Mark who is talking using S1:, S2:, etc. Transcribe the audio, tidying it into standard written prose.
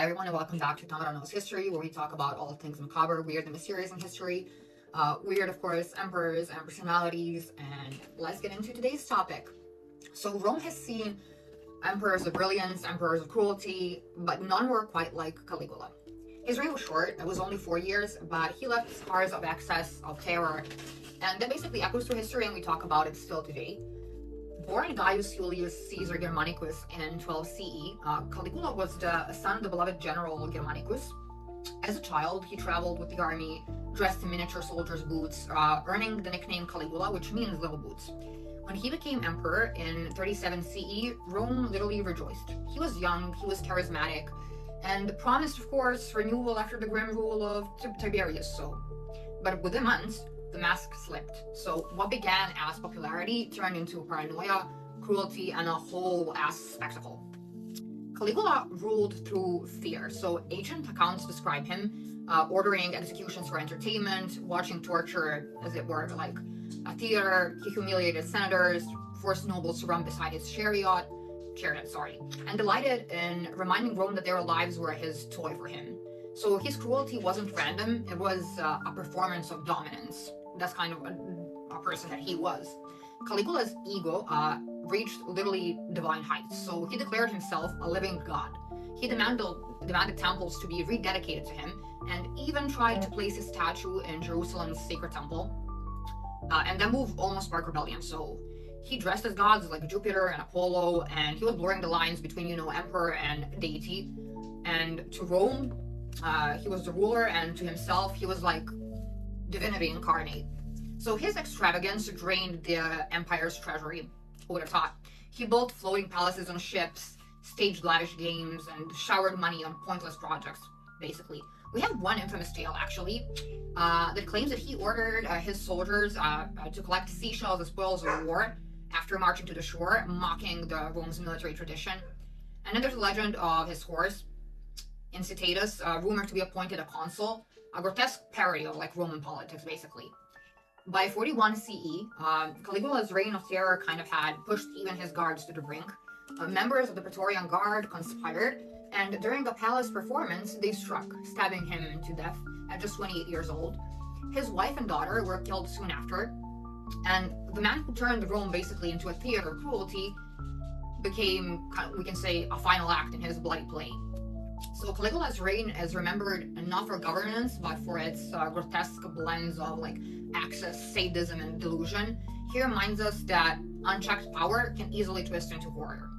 S1: Hi everyone and welcome back to Tamara Knows History, where we talk about all things macabre, weird and mysterious in history. Weird, of course, emperors and personalities, and let's get into today's topic. So Rome has seen emperors of brilliance, emperors of cruelty, but none were quite like Caligula. His reign was short, it was only 4 years, but he left scars of excess, of terror, and that basically echoes through history and we talk about it still today. Born Gaius Julius Caesar Germanicus in 12 CE, Caligula was the son of the beloved general Germanicus. As a child, he traveled with the army, dressed in miniature soldiers' boots, earning the nickname Caligula, which means little boots. When he became emperor in 37 CE, Rome literally rejoiced. He was young, he was charismatic, and promised, of course, renewal after the grim rule of Tiberius. But within months, the mask slipped. So what began as popularity turned into paranoia, cruelty, and a whole ass spectacle. Caligula ruled through fear. So ancient accounts describe him ordering executions for entertainment, watching torture as it were like a theater. He humiliated senators, forced nobles to run beside his chariot, and delighted in reminding Rome that their lives were his toy for him. So his cruelty wasn't random, it was a performance of dominance. That's kind of a person that he was. Caligula's ego reached literally divine heights, so he declared himself a living god. He demanded temples to be rededicated to him, and even tried to place his statue in Jerusalem's sacred temple, and that move almost sparked rebellion. So he dressed as gods like Jupiter and Apollo, and he was blurring the lines between, emperor and deity. And to Rome, he was the ruler, and to himself, he was like divinity incarnate. So his extravagance drained the empire's treasury. Who would have thought? He built floating palaces on ships, staged lavish games, and showered money on pointless projects, basically. We have one infamous tale, actually, that claims that he ordered his soldiers to collect seashells as spoils of war after marching to the shore, mocking the Rome's military tradition. And then there's a legend of his horse, Incitatus, rumored to be appointed a consul, a grotesque parody of like Roman politics, basically. By 41 CE, Caligula's reign of terror kind of had pushed even his guards to the brink. Members of the Praetorian Guard conspired, and during a palace performance, they struck, stabbing him to death at just 28 years old. His wife and daughter were killed soon after, and the man who turned Rome basically into a theater of cruelty became, we can say, a final act in his bloody play. So Caligula's reign is remembered not for governance, but for its grotesque blends of like excess, sadism, and delusion. He reminds us that unchecked power can easily twist into horror.